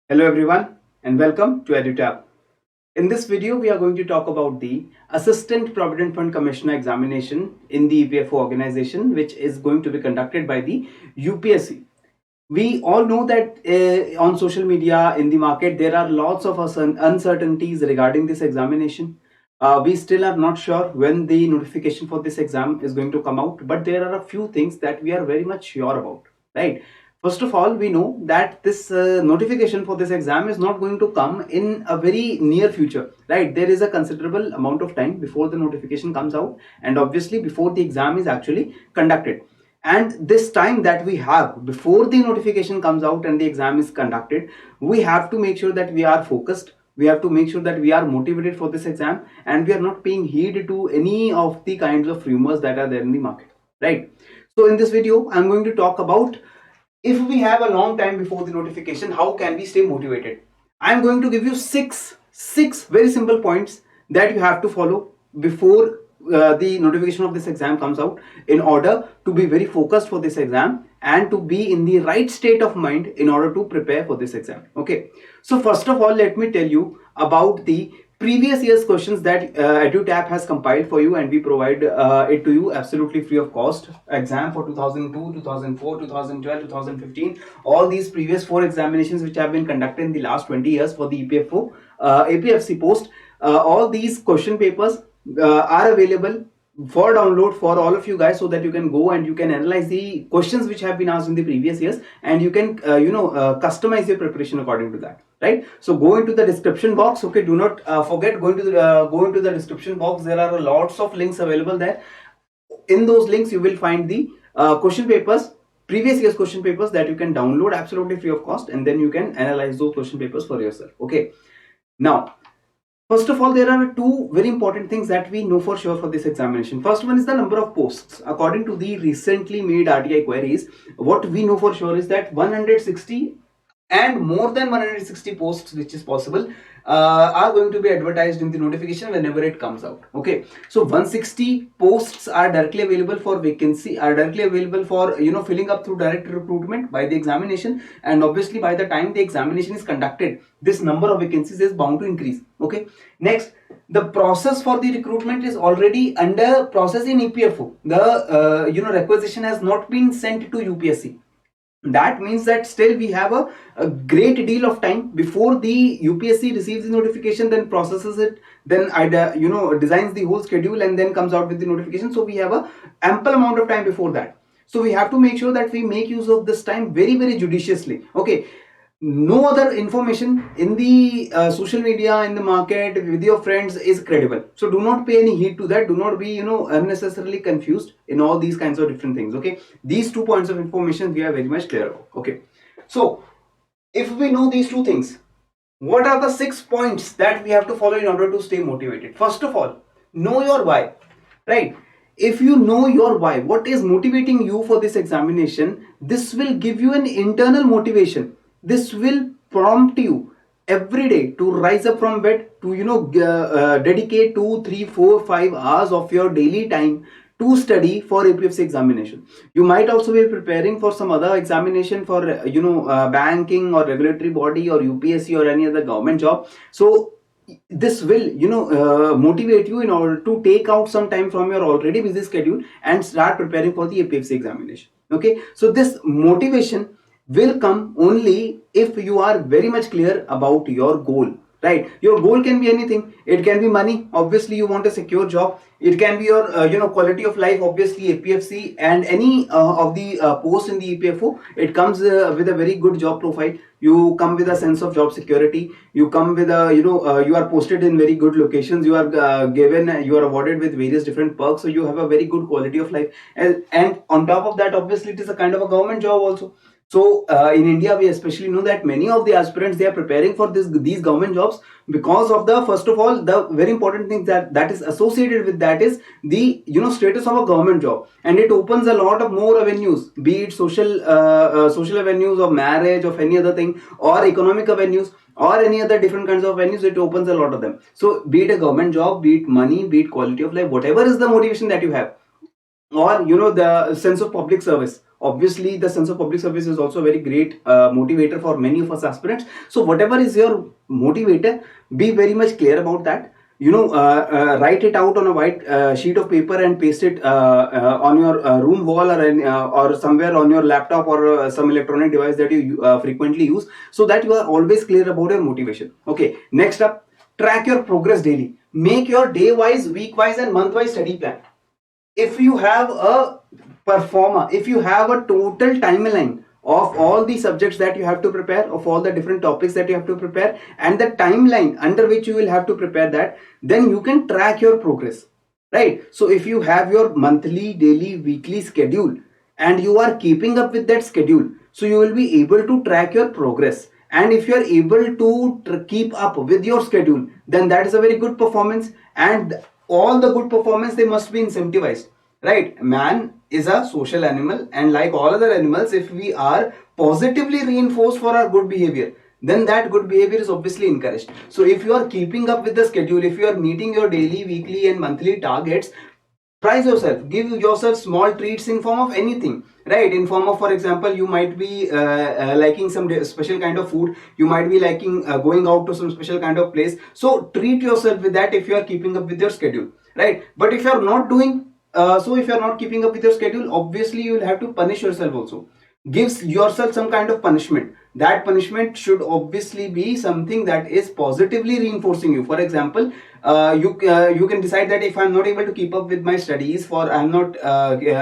Hello everyone and welcome to EduTap. In this video, we are going to talk about the Assistant Provident Fund Commissioner examination in the EPFO organization, which is going to be conducted by the UPSC. We all know that on social media, in the market, there are lots of uncertainties regarding this examination. We still are not sure when the notification for this exam is going to come out, but there are a few things that we are very much sure about, right? First of all, we know that this notification for this exam is not going to come in a very near future, right? There is a considerable amount of time before the notification comes out, and obviously before the exam is actually conducted. And this time that we have before the notification comes out and the exam is conducted, we have to make sure that we are focused. We have to make sure that we are motivated for this exam, and we are not paying heed to any of the kinds of rumors that are there in the market, right? So in this video, I'm going to talk about, if we have a long time before the notification, how can we stay motivated? I'm going to give you six very simple points that you have to follow before the notification of this exam comes out, in order to be very focused for this exam and to be in the right state of mind in order to prepare for this exam. Okay, so first of all, let me tell you about the previous year's questions that EduTap has compiled for you, and we provide it to you absolutely free of cost. Exam for 2002, 2004, 2012, 2015, all these previous four examinations which have been conducted in the last 20 years for the EPFO, APFC post, all these question papers are available for download for all of you guys, so that you can go and you can analyze the questions which have been asked in the previous years, and you can customize your preparation according to that, right? So go into the description box. Okay, do not forget, go into the description box. There are lots of links available there. In those links you will find the question papers, previous year's question papers, that you can download absolutely free of cost, and then you can analyze those question papers for yourself. Okay, now, first of all, there are two very important things that we know for sure for this examination. First one is the number of posts. According to the recently made RTI queries, what we know for sure is that 160 and more than 160 posts, which is possible, are going to be advertised in the notification whenever it comes out. Okay, so 160 posts are directly available for vacancy, are directly available for filling up through direct recruitment by the examination, and obviously by the time the examination is conducted, this number of vacancies is bound to increase. Okay, next, the process for the recruitment is already under process in EPFO. The requisition has not been sent to UPSC. That means that still we have a great deal of time before the UPSC receives the notification, then processes it, then designs the whole schedule, and then comes out with the notification. So we have a ample amount of time before that. So we have to make sure that we make use of this time very, very judiciously. Okay, no other information in the social media, in the market, with your friends is credible. So do not pay any heed to that. Do not be unnecessarily confused in all these kinds of different things. Okay, these 2 points of information we are very much clear about. Okay, so if we know these two things, what are the 6 points that we have to follow in order to stay motivated? First of all, know your why, right? If you know your why, what is motivating you for this examination, this will give you an internal motivation. This will prompt you every day to rise up from bed, to dedicate 2 3 4 5 hours of your daily time to study for APFC examination. You might also be preparing for some other examination for banking or regulatory body or UPSC or any other government job. So this will motivate you in order to take out some time from your already busy schedule and start preparing for the APFC examination. Okay, so this motivation will come only if you are very much clear about your goal, right? Your goal can be anything. It can be money, obviously you want a secure job. It can be your quality of life, obviously APFC and any of the post in the EPFO, it comes with a very good job profile. You come with a sense of job security. You come with a you are posted in very good locations. You are you are awarded with various different perks, so you have a very good quality of life. And on top of that, obviously it is a kind of a government job also. So in India, we especially know that many of the aspirants, they are preparing for these government jobs because of the, first of all, the very important thing that is associated with that is the status of a government job, and it opens a lot of more avenues, be it social avenues of marriage, of any other thing, or economic avenues, or any other different kinds of avenues. It opens a lot of them. So be it a government job, be it money, be it quality of life, whatever is the motivation that you have, or the sense of public service, Obviously the sense of public service is also a very great motivator for many of us aspirants. So whatever is your motivator, be very much clear about that. Write it out on a white sheet of paper and paste it on your room wall, or somewhere on your laptop, or some electronic device that you frequently use, so that you are always clear about your motivation. Okay, next up, track your progress daily. Make your day wise, week wise and month wise study plan. If you have a performer, if you have a total timeline of all the subjects that you have to prepare, of all the different topics that you have to prepare, and the timeline under which you will have to prepare that, then you can track your progress, right? So if you have your monthly, daily, weekly schedule and you are keeping up with that schedule, so you will be able to track your progress. And if you are able to keep up with your schedule, then that is a very good performance. And all the good performance, they must be incentivized, right? Man is a social animal, and like all other animals, if we are positively reinforced for our good behavior, then that good behavior is obviously encouraged. So if you are keeping up with the schedule, if you are meeting your daily, weekly and monthly targets, prize yourself, give yourself small treats in form of anything, right? In form of, for example, you might be liking some special kind of food, you might be liking going out to some special kind of place, so treat yourself with that if you are keeping up with your schedule, right? But if you are not doing if you are not keeping up with your schedule, obviously you will have to punish yourself also. Gives yourself some kind of punishment. That punishment should obviously be something that is positively reinforcing you. For example, you can decide that if I'm not able to keep up with my studies, for I'm not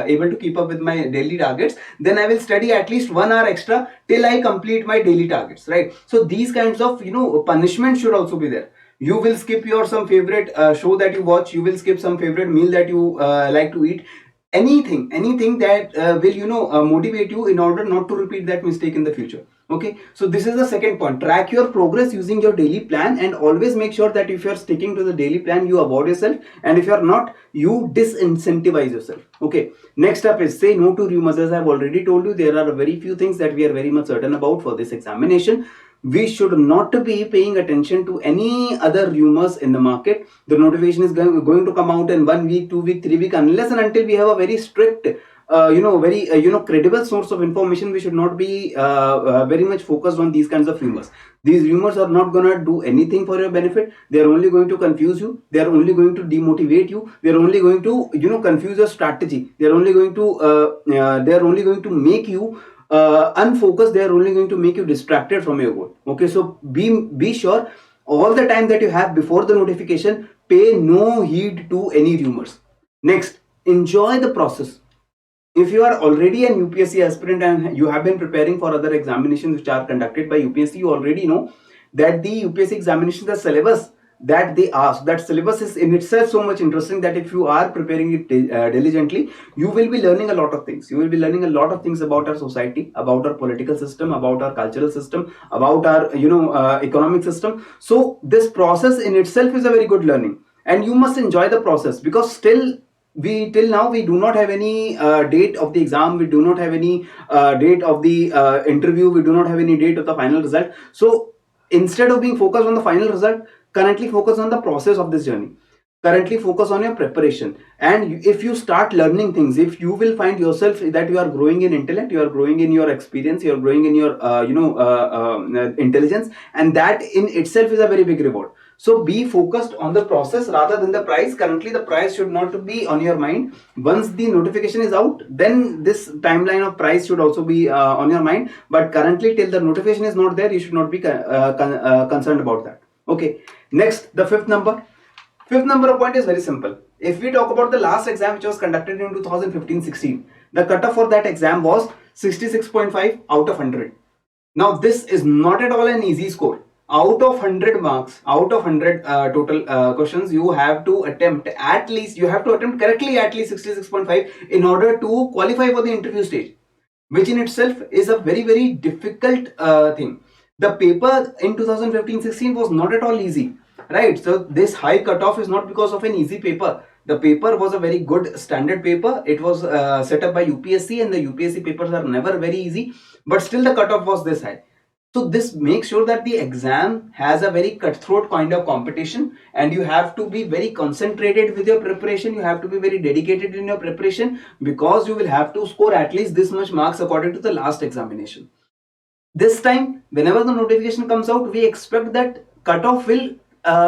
able to keep up with my daily targets, then I will study at least 1 hour extra till I complete my daily targets, right? So these kinds of punishment should also be there. You will skip your some favorite show that you watch, you will skip some favorite meal that you like to eat. Anything that will motivate you in order not to repeat that mistake in the future. Okay, so this is the second point. Track your progress using your daily plan, and always make sure that if you are sticking to the daily plan, you award yourself, and if you are not, you disincentivize yourself. Okay, next up is say no to rumors. As I've already told you, there are very few things that we are very much certain about for this examination. We should not be paying attention to any other rumors in the market. The notification is going to come out in 1 week, 2 week, 3 week, unless and until we have a very strict very credible source of information. We should not be very much focused on these kinds of rumors. These rumors are not going to do anything for your benefit. They are only going to confuse you. They are only going to demotivate you. They are only going to confuse your strategy. They are only going to make you unfocused. They are only going to make you distracted from your goal. Okay, so be sure all the time that you have before the notification, pay no heed to any rumors. Next, enjoy the process. If you are already an UPSC aspirant and you have been preparing for other examinations which are conducted by UPSC, you already know that the UPSC examinations, the syllabus that they ask, that syllabus is in itself so much interesting that if you are preparing it diligently, you will be learning a lot of things. You will be learning a lot of things about our society, about our political system, about our cultural system, about our economic system. So this process in itself is a very good learning, and you must enjoy the process, because till now we do not have any date of the exam, we do not have any date of the interview, we do not have any date of the final result. So instead of being focused on the final result, currently focus on the process of this journey. Currently focus on your preparation, and if you start learning things, if you will find yourself that you are growing in intellect, you are growing in your experience, you are growing in your intelligence, and that in itself is a very big reward. So be focused on the process rather than the prize. Currently the prize should not be on your mind. Once the notification is out, then this timeline of prize should also be on your mind, but currently till the notification is not there, you should not be concerned about that. Okay, next, the fifth number of point is very simple. If we talk about the last exam which was conducted in 2015-16, the cutoff for that exam was 66.5 out of 100. Now this is not at all an easy score. Out of 100 marks, out of 100 total questions, you have to attempt correctly at least 66.5 in order to qualify for the interview stage, which in itself is a very, very difficult thing. The paper in 2015-16 was not at all easy, right? So this high cutoff is not because of an easy paper. The paper was a very good standard paper. It was set up by UPSC, and the UPSC papers are never very easy, but still the cutoff was this high. So this makes sure that the exam has a very cutthroat kind of competition, and you have to be very concentrated with your preparation. You have to be very dedicated in your preparation, because you will have to score at least this much marks according to the last examination. This time, whenever the notification comes out, we expect that cutoff will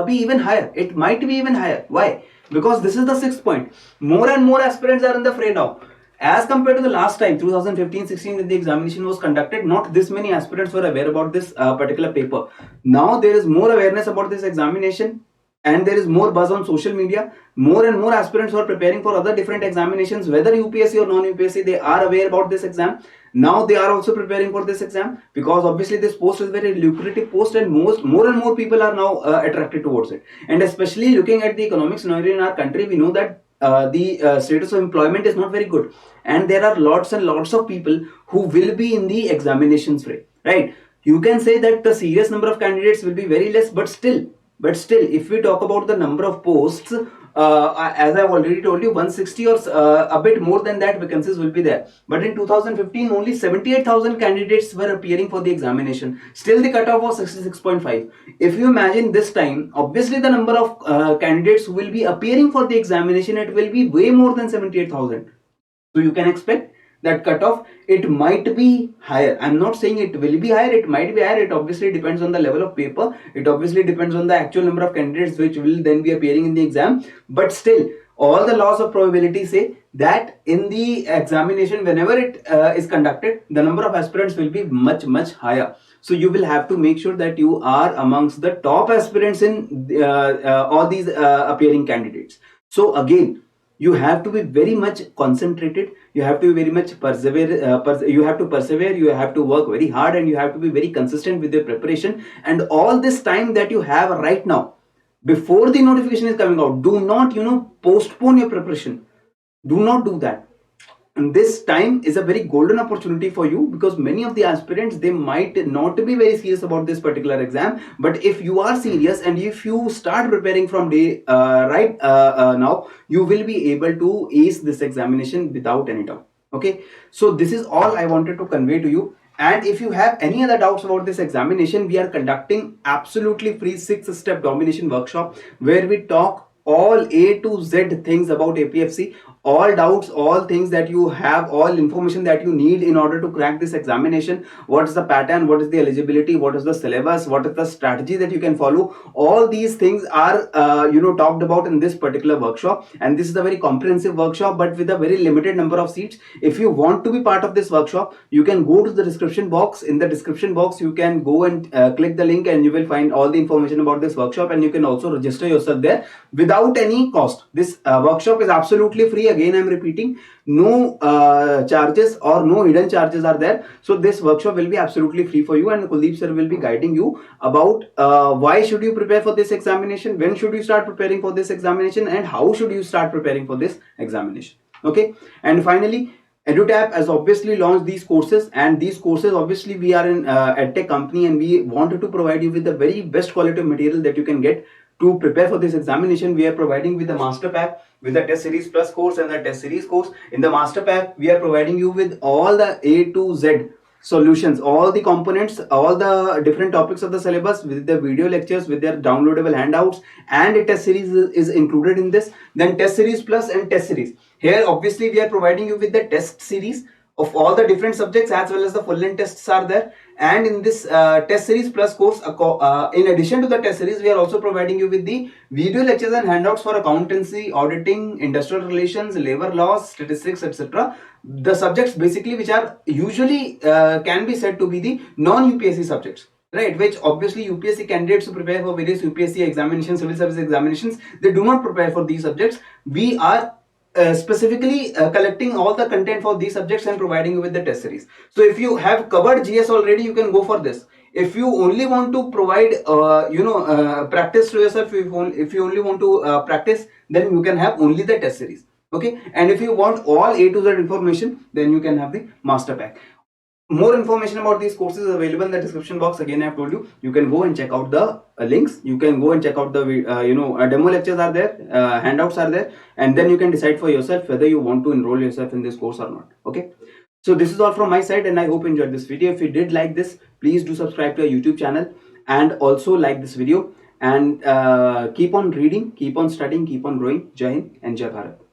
be even higher. It might be even higher. Why? Because this is the 6th point. More and more aspirants are in the fray now. As compared to the last time, 2015-16, when the examination was conducted, not this many aspirants were aware about this particular paper. Now there is more awareness about this examination, and there is more buzz on social media. More and more aspirants who are preparing for other different examinations, whether UPSC or non-UPSC, they are aware about this exam. Now they are also preparing for this exam, because obviously this post is very lucrative post, and more and more people are now attracted towards it. And especially looking at the economic scenario in our country, we know that the status of employment is not very good, and there are lots and lots of people who will be in the examinations fray, right? You can say that the serious number of candidates will be very less, but still, if we talk about the number of posts, as I've already told you, 160 or a bit more than that vacancies will be there. But in 2015, only 78,000 candidates were appearing for the examination. Still, the cutoff was 66.5. If you imagine this time, obviously the number of candidates who will be appearing for the examination, it will be way more than 78,000. So you can expect that cutoff, it might be higher. I'm not saying it will be higher, it might be higher. It obviously depends on the level of paper. It obviously depends on the actual number of candidates which will then be appearing in the exam. But still, all the laws of probability say that in the examination, whenever it is conducted, the number of aspirants will be much higher. So you will have to make sure that you are amongst the top aspirants in all these appearing candidates. So again, you have to be very much concentrated, you have to be very much you have to persevere, you have to work very hard, and you have to be very consistent with your preparation. And all this time that you have right now, before the notification is coming out, do not postpone your preparation. Do not do that. And this time is a very golden opportunity for you, because many of the aspirants, they might not be very serious about this particular exam. But if you are serious, and if you start preparing from day right now, you will be able to ace this examination without any doubt. Okay, so this is all I wanted to convey to you. And if you have any other doubts about this examination, we are conducting absolutely free 6-step domination workshop, where we talk all A to Z things about APFC, all doubts, all things that you have, all information that you need in order to crack this examination. What is the pattern, what is the eligibility, what is the syllabus, what is the strategy that you can follow. All these things are talked about in this particular workshop. And this is a very comprehensive workshop, but with a very limited number of seats. If you want to be part of this workshop, you can go to the description box. In the description box, you can go and click the link, and you will find all the information about this workshop, and you can also register yourself there without any cost. This workshop is absolutely free. Again, I'm repeating, no charges or no hidden charges are there. So this workshop will be absolutely free for you, and Kuldeep sir will be guiding you about why should you prepare for this examination, when should you start preparing for this examination, and how should you start preparing for this examination. Okay, and finally, EduTap has obviously launched these courses, and these courses, obviously we are an edtech company, and we wanted to provide you with the very best quality of material that you can get to prepare for this examination. We are providing with the master pack, with the test series plus course and the test series course. In the master pack, we are providing you with all the A to Z solutions, all the components, all the different topics of the syllabus, with the video lectures, with their downloadable handouts, and a test series is included in this. Then test series plus and test series. Here obviously we are providing you with the test series of all the different subjects, as well as the full length tests are there. And in this test series plus course, in addition to the test series, we are also providing you with the video lectures and handouts for accountancy, auditing, industrial relations, labor laws, statistics, etc. The subjects basically which are usually can be said to be the non-UPSC subjects, right, which obviously UPSC candidates who prepare for various UPSC examinations, civil service examinations, they do not prepare for these subjects. We are specifically collecting all the content for these subjects and providing you with the test series. So if you have covered GS already, you can go for this. If you only want to provide practice to yourself, if you only want to practice, then you can have only the test series. Okay, and if you want all A to Z information, then you can have the master pack. More information about these courses is available in the description box. Again, I have told you, you can go and check out the links. You can go and check out the demo lectures are there, handouts are there, and then you can decide for yourself whether you want to enroll yourself in this course or not. Okay, So this is all from my side, and I hope you enjoyed this video. If you did like this, please do subscribe to our YouTube channel and also like this video, and keep on reading, keep on studying, keep on growing. Jai Hind and Jai Bharat.